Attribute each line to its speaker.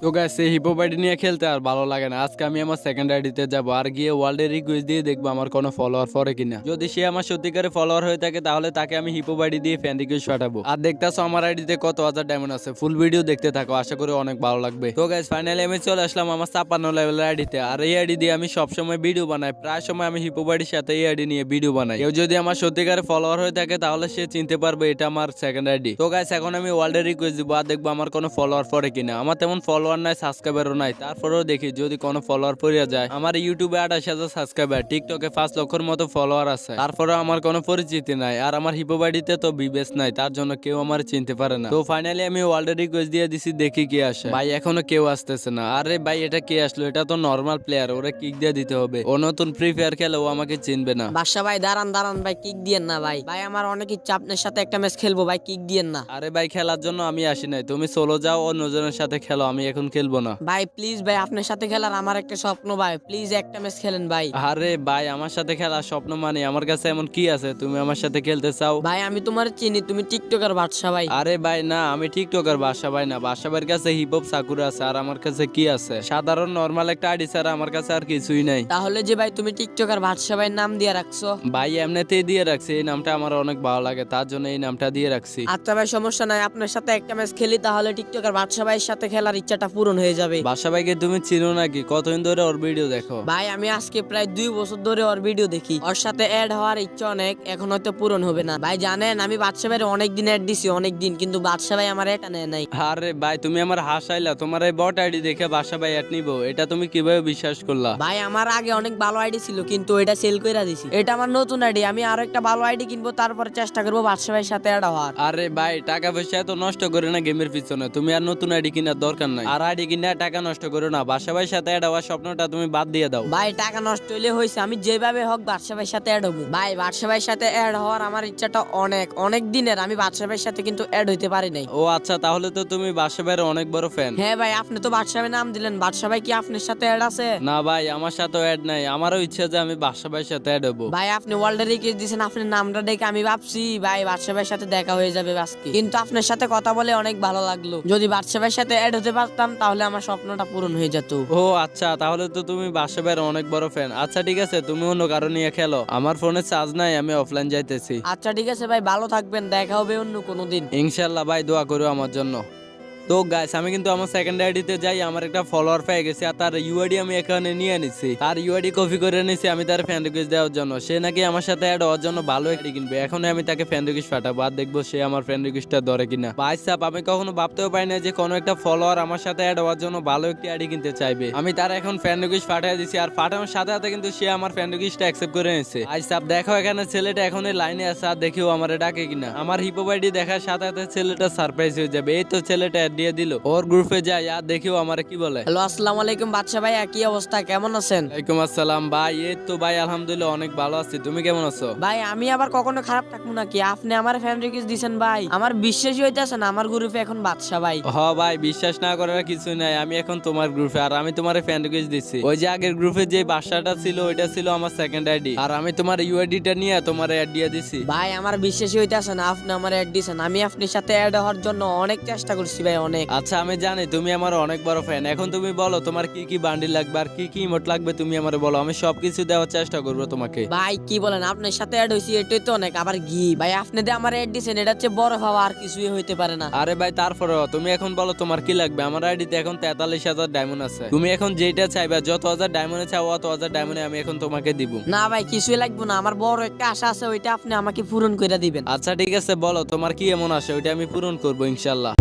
Speaker 1: তো গাইস এই hippo ID নিয়ে খেলতে আর ভালো লাগে না। আজকে আমি আমার সেকেন্ড আইডিতে যাবো আর গিয়ে ওয়ার্ল্ডের রিকোয়েস্ট দিয়ে দেখবো আমার কোনো ফলোয়ার পরে কিনা। যদি সে আমার সত্যিকারে ফলোয়ার হয়ে থাকে তাহলে তাকে আমি হিপো আইডি দিয়ে ফ্যান রিকোয়েস্ট পাঠাবো। আর দেখতেছো আমার আইডিতে কত হাজার ডায়মন্ড আছে। ফুল ভিডিও দেখতে থাকো, আশা করি অনেক ভালো লাগবে। তো গাইস ফাইনালি আমি চলে আসলাম আমার 56 লেভেলের আইডিতে। আর এই আইডি দিয়ে আমি সবসময় ভিডিও বানাই, প্রায় সময় আমি হিপো আইডির সাথে এই আইডি নিয়ে ভিডিও বানাই। কেউ যদি আমার সত্যিকারে ফলোয়ার হয়ে থাকে তাহলে সে চিনতে পারবে এটা আমার সেকেন্ড আইডি। তো গাইস এখন আমি ওয়ার্ল্ডের রিকোয়েস্ট দিব আর দেখবো আমার কোনো ফলোয়ার পরে কিনা। আমার তেমন ফলোয়ার নাই, সাবস্ক্রাইবার নাই, তারপরেও দেখি যদি কোনো ফলোয়ার পড়িয়া যায়। আমার ইউটিউবে 28,000 সাবস্ক্রাইবার, টিকটকে 5 লক্ষের মতো ফলোয়ার আছে, তারপরেও আমার কোনো পরিচিতি নাই। আর আমার হিপো আইডিতে তো বিবেস নাই, তার জন্য কেউ আমার চিনতে পারে না। তো ফাইনালি আমি ওয়ার্ল্ডের রিকোয়েস্ট দিয়ে দিছি, দেখি কে আসে। ভাই এখনো কেউ আসতেছে না। আরে ভাই এটা কে আসলো? এটা তো নর্মাল প্লেয়ার, ওরা কিক দিয়ে দিতে হবে। ও নতুন ফ্রি ফায়ার খেলে, ও আমাকে চিনবে না।
Speaker 2: বাদশা ভাই দাঁড়ান দাঁড়ান ভাই, কিক দিয়েন না ভাই। ভাই আমার অনেক ইচ্ছা আপনার সাথে একটা ম্যাচ খেলবো ভাই, কিক দিয়েন না।
Speaker 1: আরে ভাই খেলার জন্য আমি আসি নাই, তুমি সোলো যাও ও নজনের সাথে খেলো, আমি এখন খেলবো না।
Speaker 2: ভাই প্লিজ ভাই, আপনার সাথে খেলার আমার একটা স্বপ্ন ভাই, প্লিজ একটা ম্যাচ খেলেন ভাই।
Speaker 1: আরে ভাই আমার সাথে খেলার স্বপ্ন মানে আমার কাছে এমন কি আছে তুমি আমার সাথে খেলতে চাও?
Speaker 2: ভাই আমি তোমার চিনি, তুমি টিকটকার বাদশা ভাই।
Speaker 1: আরে ভাই না, আমি টিকটকার বাদশা ভাই না। বাদশা ভাইয়ের কাছে হিপ হপ সাকুরা আছে, আর আমার কাছে কি আছে? সাধারণ নরমাল একটা আইডি ছাড়া আমার কাছে আর কিছুই নাই।
Speaker 2: তাহলে যে ভাই তুমি টিকটকার বাদশা ভাইয়ের নাম দিয়ে রাখছো?
Speaker 1: ভাই এমনিতেই দিয়ে রাখছি, এই নামটা আমার অনেক ভালো লাগে, তার জন্য এই নামটা দিয়ে রাখছি।
Speaker 2: আচ্ছা ভাই সমস্যা নাই, আপনার সাথে একটা ম্যাচ খেলি, তাহলে টিকটকার বাদশা ভাইয়ের সাথে খেলার ইচ্ছাটা পূরণ হয়ে যাবে।
Speaker 1: বাদশা ভাইকে তুমি চিনো নাকি? কতদিন ধরে ওর ভিডিও দেখো?
Speaker 2: ভাই আমি আজকে প্রায় 2 বছর ধরে ওর ভিডিও দেখি, ওর সাথে অ্যাড হওয়ার ইচ্ছা অনেক, এখন হয়তো পূরণ হবে না। ভাই জানেন আমি বাদশা ভাইয়ের অনেক দিন অ্যাড দিছি, অনেক দিন, কিন্তু বাদশা ভাই আমার এটা নেয় নাই।
Speaker 1: আরে ভাই তুমি আমার হাসাইলা, তোমার এই বট আইডি দেখে বাদশা ভাই অ্যাড নিবো, এটা তুমি কিভাবে বিশ্বাস করলা?
Speaker 2: ভাই আমার আগে অনেক ভালো আইডি ছিল, কিন্তু এটা সেল কইরা দিছি। এটা আমার নতুন আইডি, আমি আরো একটা ভালো আইডি কিনবো, তারপরে চেষ্টা করবো বাদশা ভাইয়ের সাথে অ্যাড হওয়ার।
Speaker 1: আরে ভাই টাকা পয়সা তো নষ্ট করে না গেমের পিছনে, তুমি আর নতুন আইডি কেনার দরকার নাই। আর আইডি কিনে টাকা নষ্ট করো না, বাদশা ভাইয়ের সাথে অ্যাড হওয়ার স্বপ্নটা তুমি বাদ দিয়ে দাও।
Speaker 2: ভাই টাকা নষ্ট হইলে হয়েছে, আমি যেভাবে হোক বাদশা ভাইয়ের সাথে অ্যাড হবো। ভাই বাদশা ভাইয়ের সাথে অ্যাড হওয়ার আমার ইচ্ছাটা অনেক অনেক দিনের, আমি বাদশা ভাইয়ের সাথে কিন্তু অ্যাড হইতে পারি নাই।
Speaker 1: ও আচ্ছা, তাহলে তো তুমি বাদশা ভাইয়ের অনেক বড় ফ্যান।
Speaker 2: হ্যাঁ ভাই, আপনি তো বাদশা ভাই নাম দিলেন, বাদশা ভাই কি আপনার সাথে অ্যাড আছে?
Speaker 1: না ভাই আমার সাথে অ্যাড নাই, আমারও ইচ্ছা যে আমি বাদশা ভাইয়ের সাথে অ্যাড হবো।
Speaker 2: ভাই আপনি ওয়ার্ল্ডের রিকোয়েস্ট দিয়েছেন, আপনার নামটা দেখে আমি ভাবছি ভাই বাদশা ভাইয়ের সাথে দেখা হয়ে যাবে আজকে, কিন্তু আপনার সাথে কথা বলে অনেক ভালো লাগলো। যদি বাদশা ভাইয়ের সাথে অ্যাড হতে পারতাম তাহলে আমার স্বপ্নটা পূরণ হয়ে যেত।
Speaker 1: ও আচ্ছা, তাহলে তো তুমি বাদশা ভাইয়ের অনেক বড় ফ্যান। আচ্ছা ঠিক আছে, তুমি অন্য কারো নিয়ে খেলো, আমার ফোনে চার্জ নাই, আমি অফলাইন যাইতেছি।
Speaker 2: আচ্ছা ঠিক আছে ভাই, ভালো থাকবেন, দেখা হবে অন্য কোনো দিন।
Speaker 1: ইনশাল্লাহ ভাই, দোয়া করো আমার জন্য। তো গাইস আমি কিন্তু আমার সেকেন্ড আইডিতে যাই, আমার একটা ফলোয়ার পেয়ে গেছে, আর তার ইউআইডি আমি এখানে নিয়ে নিছি। তার ইউআইডি কপি করে নিছি আমি তার ফ্যান রিকোয়েস্ট দেওয়ার জন্য। সে নাকি আমার সাথে অ্যাড হওয়ার জন্য ভালো আইডি কিনবে, এখন আমি তাকে ফ্যান রিকোয়েস্ট পাঠাবো আর দেখবো সে আমার ফ্যান রিকোয়েস্টটা ধরে কিনা। ভাই সাহেব আমি কখনো ভাবতেও পারি না যে কোনো একটা ফলোয়ার আমার সাথে অ্যাড হওয়ার জন্য ভালো একটি আইডি কিনতে চাইবে। আমি তার এখন ফ্যান রিকোয়েস্ট পাঠিয়ে দিছি, আর পাঠানোর সাথে সাথে কিন্তু সে আমার ফ্যান রিকোয়েস্টটা অ্যাকসেপ্ট করে নিয়েছে। ভাই সাহেব দেখো এখানে ছেলেটা এখন এই লাইনে আছে, আর দেখিও আমার ডাকে কিনা। আমার হিপো আইডি দেখার সাথে সাথে ছেলেটা সারপ্রাইজ হয়ে যাবে। এই তো ছেলেটা অ্যাড দিয়ে দিল, ওর গ্রুপে যাই আর দেখিও আমার কি বলে।
Speaker 2: হ্যালো আসসালামু আলাইকুম বাদশা ভাই, কি অবস্থা, কেমন আছেন?
Speaker 1: ওয়ালাইকুম আসসালাম ভাই, এই তো ভাই আলহামদুলিল্লাহ অনেক ভালো আছি, তুমি কেমন আছো?
Speaker 2: ভাই আমি আবার কখনো খারাপ থাকবো নাকি? আপনি আমার ফ্যান রিকোয়েস্ট দিয়েছেন ভাই, আমার বিশ্বাসই হইতেছে না আমার গ্রুপে এখন বাদশা ভাই।
Speaker 1: হ ভাই বিশ্বাস না করার কিছু নাই, আমি এখন তোমার গ্রুপে, আর আমি তোমার ফ্যান রিকোয়েস্ট দিচ্ছি। ওই যে আগের গ্রুপে যে বাসাটা ছিল ওইটা ছিল আমার সেকেন্ড আইডি, আর আমি তোমার ইউআইডিটা নিয়ে তোমার অ্যাড দিয়ে দিছি।
Speaker 2: ভাই আমার বিশ্বাসই হইতেছে না আপনি আমার অ্যাড দিয়েছেন, আমি আপনার সাথে অ্যাড হওয়ার জন্য অনেক চেষ্টা করছি ভাই, অনেক।
Speaker 1: আচ্ছা আমি জানি তুমি আমার অনেক বড় ফ্যান, এখন তুমি বলো তোমার কি কি বান্ডিল লাগবে আর কি কি ইমোট লাগবে, তুমি আমারে বলো, আমি সবকিছু দেওয়ার চেষ্টা করবো তোমাকে।
Speaker 2: ভাই কি বলেন, আপনার সাথে অ্যাড হইছি এটাই তো অনেক, আবার ঘি ভাই আপনি যে আমার অ্যাড দিয়েছেন এটা হচ্ছে বড় হওয়া, আর কিছুই হইতে পারে না।
Speaker 1: আরে ভাই তারপরেও তুমি এখন বলো তোমার কি লাগবে। আমার আইডিতে এখন 43,000 ডায়মন্ড আছে, তুমি এখন যেটা চাইবা, যত হাজার ডায়মন্ডে চাও অত হাজার ডায়মন্ডে আমি এখন তোমাকে দিব।
Speaker 2: না ভাই কিছুই লাগবে না, আমার বড় একটা আশা আছে, ওইটা আপনি আমাকে পূরণ করে দিবেন।
Speaker 1: আচ্ছা ঠিক আছে, বলো তোমার কি এমন আসে, ওইটা আমি পূরণ করবো ইনশাল্লাহ।